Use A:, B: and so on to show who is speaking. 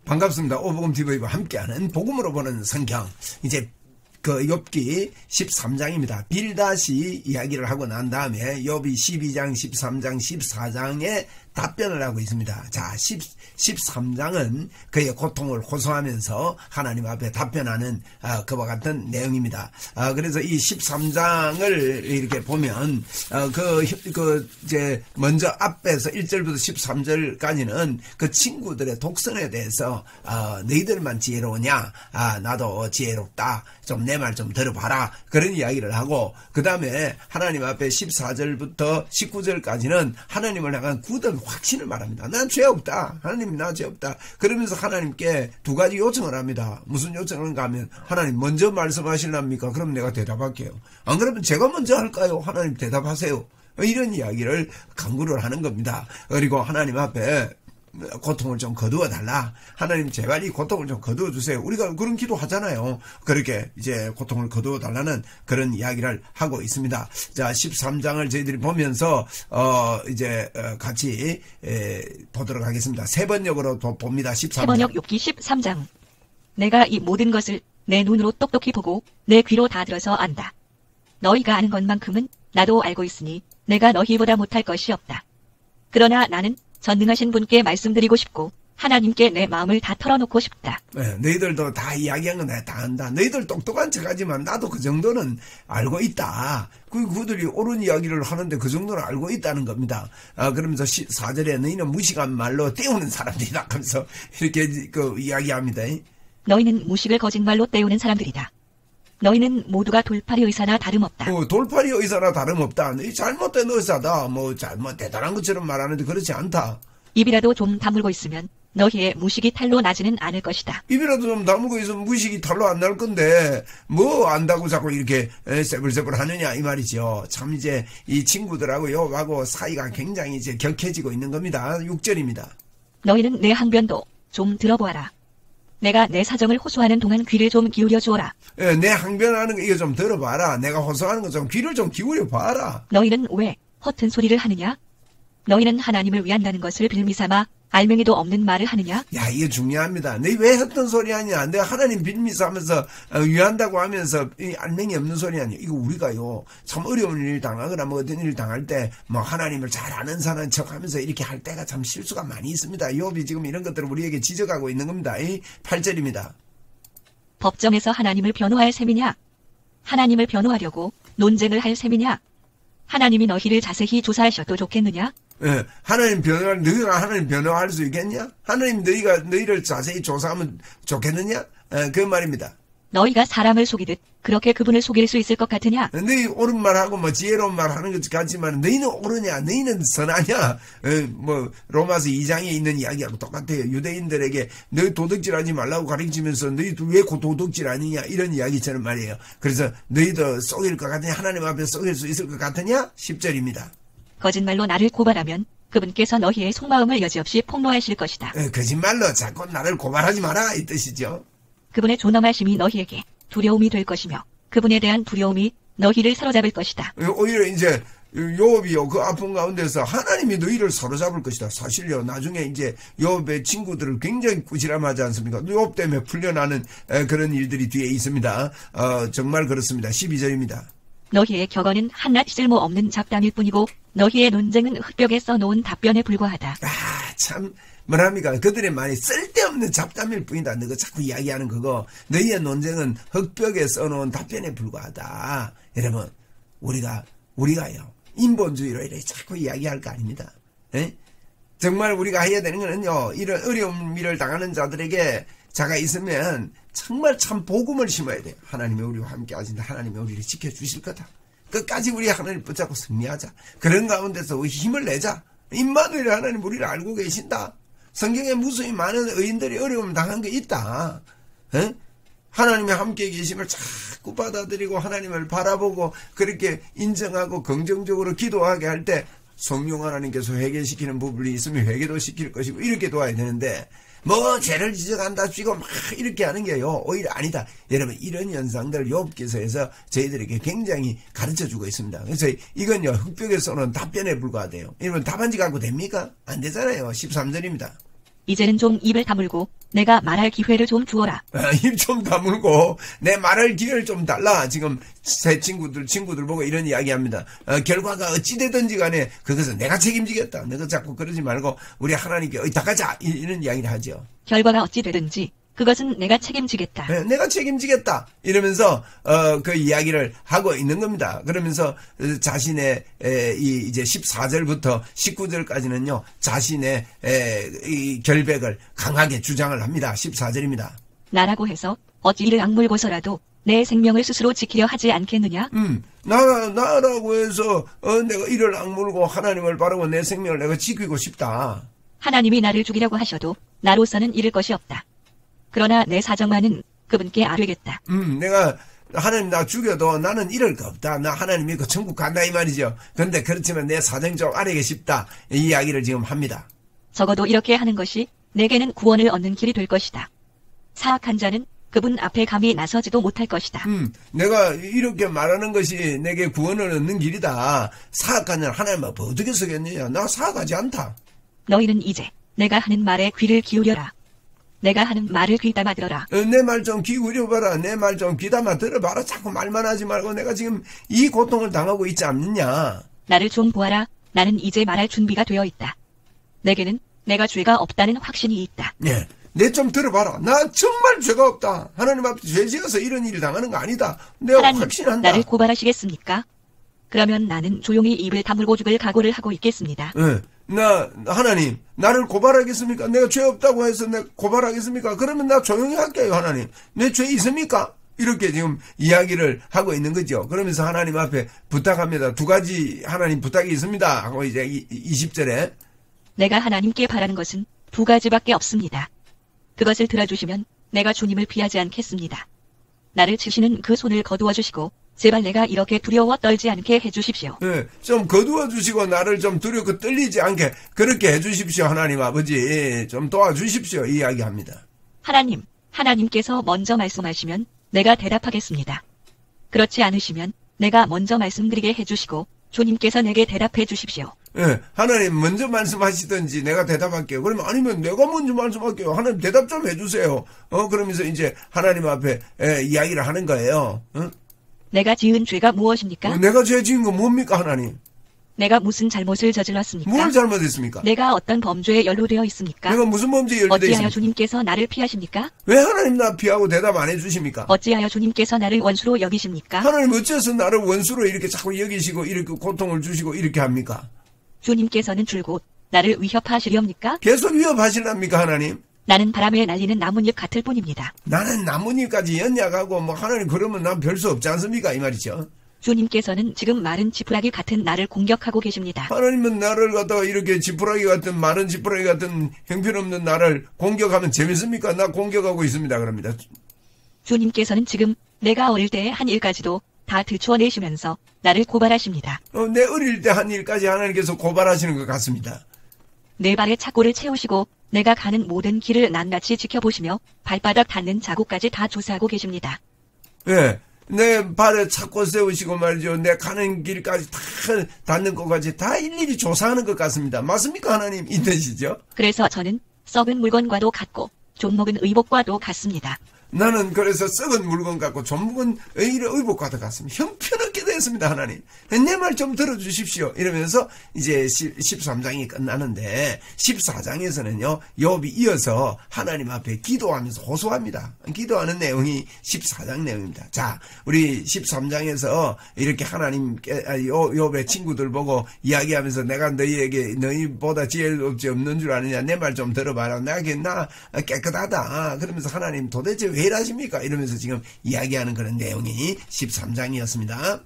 A: 반갑습니다. 오복음TV와 함께하는 복음으로 보는 성경. 이제 그 욥기 13장입니다. 빌닷이 이야기를 하고 난 다음에 욥이 12장, 13장, 14장에 답변을 하고 있습니다. 자, 13장은 그의 고통을 호소하면서 하나님 앞에 답변하는 그와 같은 내용입니다. 그래서 이 13장을 이렇게 보면 이제 먼저 앞에서 1절부터 13절까지는 그 친구들의 독선에 대해서 너희들만 지혜로우냐? 나도 지혜롭다. 좀 내 말 좀 들어봐라. 그런 이야기를 하고, 그 다음에 하나님 앞에 14절부터 19절까지는 하나님을 향한 굳은 확신을 말합니다. 난 죄 없다. 하나님 나 죄 없다. 그러면서 하나님께 두 가지 요청을 합니다. 무슨 요청을 하면, 하나님 먼저 말씀하실랍니까? 그럼 내가 대답할게요. 안 그러면 제가 먼저 할까요? 하나님 대답하세요. 이런 이야기를 강구를 하는 겁니다. 그리고 하나님 앞에 고통을 좀 거두어 달라. 하나님 제발 이 고통을 좀 거두어 주세요. 우리가 그런 기도 하잖아요. 그렇게 이제 고통을 거두어 달라는 그런 이야기를 하고 있습니다. 자, 13장을 저희들이 보면서 이제 같이 보도록 하겠습니다. 세 번역으로 봅니다. 13장.
B: 세 번역 욥기 13장. 내가 이 모든 것을 내 눈으로 똑똑히 보고 내 귀로 다 들어서 안다. 너희가 아는 것만큼은 나도 알고 있으니 내가 너희보다 못할 것이 없다. 그러나 나는 전능하신 분께 말씀드리고 싶고 하나님께 내 마음을 다 털어놓고 싶다.
A: 네, 너희들도 다 이야기한 건 내가 다 안다. 너희들 똑똑한 척하지만 나도 그 정도는 알고 있다. 그들이 옳은 이야기를 하는데 그 정도는 알고 있다는 겁니다. 그러면서 4절에 너희는 무식한 말로 때우는 사람들이다 하면서 이렇게 이야기합니다.
B: 너희는 무식을 거짓말로 때우는 사람들이다. 너희는 모두가 돌팔이 의사나 다름없다.
A: 돌팔이 의사나 다름없다. 너희 잘못된 의사다. 대단한 것처럼 말하는데 그렇지 않다.
B: 입이라도 좀 다물고 있으면 너희의 무식이 탈로 나지는 않을 것이다.
A: 입이라도 좀 다물고 있으면 무식이 탈로 안 날 건데 뭐 안다고 자꾸 이렇게 세불세불 하느냐 이 말이죠. 참 이제 이 친구들하고 욥하고 사이가 굉장히 이제 격해지고 있는 겁니다. 6절입니다.
B: 너희는 내 항변도 좀 들어보아라. 내가 내 사정을 호소하는 동안 귀를 좀 기울여 주어라.
A: 내 항변하는 거 이거 좀 들어봐라. 내가 호소하는 거 좀 귀를 좀 기울여 봐라.
B: 너희는 왜 허튼 소리를 하느냐? 너희는 하나님을 위한다는 것을 빌미삼아 알맹이도 없는 말을 하느냐?
A: 야, 이게 중요합니다. 너희 왜 했던 소리 하냐? 내가 하나님 빌미삼아서 위한다고 하면서 이 알맹이 없는 소리 하냐? 이거 우리가요 참 어려운 일 당하거나 뭐 어떤 일 당할 때 뭐 하나님을 잘 아는 사람 척하면서 이렇게 할 때가 참 실수가 많이 있습니다. 욥이 지금 이런 것들을 우리에게 지적하고 있는 겁니다. 이 8절입니다.
B: 법정에서 하나님을 변호할 셈이냐? 하나님을 변호하려고 논쟁을 할 셈이냐? 하나님이 너희를 자세히 조사하셔도 좋겠느냐?
A: 하나님 너희가 하나님 변호할 수 있겠냐? 하나님 너희를 자세히 조사하면 좋겠느냐? 그 말입니다.
B: 너희가 사람을 속이듯 그렇게 그분을 속일 수 있을 것 같으냐?
A: 너희 옳은 말하고 뭐 지혜로운 말 하는 것 같지만 너희는 옳으냐? 너희는 선하냐? 로마서 2장에 있는 이야기하고 똑같아요. 유대인들에게 너희 도둑질하지 말라고 가르치면서 너희도 왜 도둑질 아니냐? 이런 이야기처럼 말이에요. 그래서 너희도 속일 것 같으냐? 하나님 앞에 속일 수 있을 것 같으냐? 10절입니다.
B: 거짓말로 나를 고발하면 그분께서 너희의 속마음을 여지없이 폭로하실 것이다.
A: 거짓말로 자꾸 나를 고발하지 마라 이 뜻이죠.
B: 그분의 존엄하심이 너희에게 두려움이 될 것이며 그분에 대한 두려움이 너희를 사로잡을 것이다.
A: 오히려 이제 욥이요 그 아픈 가운데서 하나님이 너희를 사로잡을 것이다. 사실요 나중에 이제 욥의 친구들을 굉장히 꾸지람하지 않습니까? 욥 때문에 풀려나는 그런 일들이 뒤에 있습니다. 정말 그렇습니다. 12절입니다.
B: 너희의 격언은 한낱 쓸모없는 잡담일 뿐이고 너희의 논쟁은 흙벽에 써놓은 답변에 불과하다.
A: 참 뭐랍니까? 그들의 말이 쓸데없는 잡담일 뿐이다. 너가 자꾸 이야기하는 그거. 너희의 논쟁은 흙벽에 써놓은 답변에 불과하다. 여러분 우리가요 인본주의로 이렇게 자꾸 이야기할 거 아닙니다. 정말 우리가 해야 되는 거는요 이런 어려운 일을 당하는 자들에게 자가 있으면 정말 참 복음을 심어야 돼요. 하나님이 우리와 함께 하신다. 하나님이 우리를 지켜주실 거다. 끝까지 우리 하나님 붙잡고 승리하자. 그런 가운데서 우리 힘을 내자. 임마누엘 하나님 우리를 알고 계신다. 성경에 무수히 많은 의인들이 어려움 당한 게 있다. 하나님이 함께 계심을 자꾸 받아들이고 하나님을 바라보고 그렇게 인정하고 긍정적으로 기도하게 할 때 성령 하나님께서 회개시키는 부분이 있으면 회개도 시킬 것이고 이렇게 도와야 되는데 뭐 죄를 지적한다 쉬고 막 이렇게 하는 게요 오히려 아니다. 여러분 이런 현상들 욥기서에서 저희들에게 굉장히 가르쳐주고 있습니다. 그래서 이건요 흙벽에 써놓은 답변에 불과하대요. 여러분 답안지 갖고 됩니까? 안 되잖아요. 13절입니다.
B: 이제는 좀 입을 다물고 내가 말할 기회를 좀 주어라.
A: 입 좀 다물고 내 말할 기회를 좀 달라. 지금 새 친구들 보고 이런 이야기합니다. 결과가 어찌되든지 간에 그것은 내가 책임지겠다. 너가 자꾸 그러지 말고 우리 하나님께 의탁하자. 이런 이야기를 하죠.
B: 결과가 어찌 되든지 그것은 내가 책임지겠다.
A: 네, 내가 책임지겠다. 이러면서 그 이야기를 하고 있는 겁니다. 그러면서 자신의 이제 14절부터 19절까지는요. 자신의 이 결백을 강하게 주장을 합니다. 14절입니다.
B: 나라고 해서 어찌 이를 악물고서라도 내 생명을 스스로 지키려 하지 않겠느냐?
A: 나라고 해서 내가 이를 악물고 하나님을 바라고 내 생명을 내가 지키고 싶다.
B: 하나님이 나를 죽이려고 하셔도 나로서는 잃을 것이 없다. 그러나 내 사정만은 그분께 아뢰겠다.
A: 내가 하나님 나 죽여도 나는 이럴 거 없다. 나 하나님이 그 천국 간다 이 말이죠. 그런데 그렇지만 내 사정 좀 아뢰고 싶다. 이 이야기를 지금 합니다.
B: 적어도 이렇게 하는 것이 내게는 구원을 얻는 길이 될 것이다. 사악한 자는 그분 앞에 감히 나서지도 못할 것이다.
A: 내가 이렇게 말하는 것이 내게 구원을 얻는 길이다. 사악한 자는 하나님 앞에 어떻게 서겠느냐. 나 사악하지 않다.
B: 너희는 이제 내가 하는 말에 귀를 기울여라. 내가 하는 말을 귀담아 들어라.
A: 내 말 좀 기울여봐라. 내 말 좀 귀담아 들어봐라. 자꾸 말만 하지 말고 내가 지금 이 고통을 당하고 있지 않느냐.
B: 나를 좀 보아라. 나는 이제 말할 준비가 되어 있다. 내게는 내가 죄가 없다는 확신이 있다.
A: 네. 내 좀 들어봐라. 나 정말 죄가 없다. 하나님 앞에 죄 지어서 이런 일을 당하는 거 아니다. 내가
B: 하나님,
A: 확신한다.
B: 나를 고발하시겠습니까? 그러면 나는 조용히 입을 다물고 죽을 각오를 하고 있겠습니다.
A: 네. 하나님, 나를 고발하겠습니까? 내가 죄 없다고 해서 내가 고발하겠습니까? 그러면 나 조용히 할게요, 하나님. 내 죄 있습니까? 이렇게 지금 이야기를 하고 있는 거죠. 그러면서 하나님 앞에 부탁합니다. 두 가지 하나님 부탁이 있습니다. 하고 이제 20절에.
B: 내가 하나님께 바라는 것은 두 가지밖에 없습니다. 그것을 들어주시면 내가 주님을 피하지 않겠습니다. 나를 치시는 그 손을 거두어 주시고 제발 내가 이렇게 두려워 떨지 않게 해주십시오.
A: 네, 좀 거두어 주시고 나를 좀 두렵고 떨리지 않게 그렇게 해주십시오. 하나님 아버지 좀 도와주십시오. 이야기합니다.
B: 하나님께서 먼저 말씀하시면 내가 대답하겠습니다. 그렇지 않으시면 내가 먼저 말씀드리게 해주시고 주님께서 내게 대답해 주십시오.
A: 네, 하나님 먼저 말씀하시든지 내가 대답할게요. 그러면 아니면 내가 먼저 말씀할게요. 하나님 대답 좀 해주세요. 그러면서 이제 하나님 앞에 이야기를 하는 거예요.
B: 내가 지은 죄가 무엇입니까?
A: 내가 죄 지은 거 뭡니까 하나님?
B: 내가 무슨 잘못을 저질렀습니까?
A: 뭘 잘못했습니까?
B: 내가 어떤 범죄에 연루되어 있습니까?
A: 내가 무슨 범죄에 연루되어 있습니까?
B: 어찌하여 주님께서 나를 피하십니까?
A: 왜 하나님 나 피하고 대답 안 해주십니까?
B: 어찌하여 주님께서 나를 원수로 여기십니까?
A: 하나님 어째서 나를 원수로 이렇게 자꾸 여기시고 이렇게 고통을 주시고 이렇게 합니까?
B: 주님께서는 줄곧 나를 위협하시렵니까?
A: 계속 위협하실랍니까 하나님?
B: 나는 바람에 날리는 나뭇잎 같을 뿐입니다.
A: 나는 나뭇잎까지 연약하고 하나님 그러면 난 별 수 없지 않습니까? 이 말이죠.
B: 주님께서는 지금 마른 지푸라기 같은 나를 공격하고 계십니다.
A: 하나님은 나를 갖다가 이렇게 지푸라기 같은 마른 지푸라기 같은 형편없는 나를 공격하면 재밌습니까? 나 공격하고 있습니다. 그럽니다.
B: 주님께서는 지금 내가 어릴 때의 한 일까지도 다 들추어내시면서 나를 고발하십니다.
A: 내 어릴 때 한 일까지 하나님께서 고발하시는 것 같습니다.
B: 내 발에 착고를 채우시고 내가 가는 모든 길을 낱낱이 지켜보시며 발바닥 닿는 자국까지 다 조사하고 계십니다.
A: 예, 내 발에 착고 세우시고 말이죠. 내 가는 길까지 다 닿는 것까지 다 일일이 조사하는 것 같습니다. 맞습니까 하나님? 이 뜻이죠.
B: 그래서 저는 썩은 물건과도 같고 좀먹은 의복과도 같습니다.
A: 나는 그래서 썩은 물건 같고 좀 묵은 의복과도 같습니다. 형편없게 됐습니다. 하나님 내 말 좀 들어주십시오. 이러면서 이제 13장이 끝나는데 14장에서는요 욥이 이어서 하나님 앞에 기도하면서 호소합니다. 기도하는 내용이 14장 내용입니다. 자, 우리 13장에서 이렇게 하나님께 욥의 친구들 보고 이야기하면서 내가 너희보다 지혜롭지 없는 줄 아느냐. 내 말 좀 들어봐라. 나 깨끗하다. 그러면서 하나님 도대체 왜 이러십니까? 이러면서 지금 이야기하는 그런 내용이 13장이었습니다.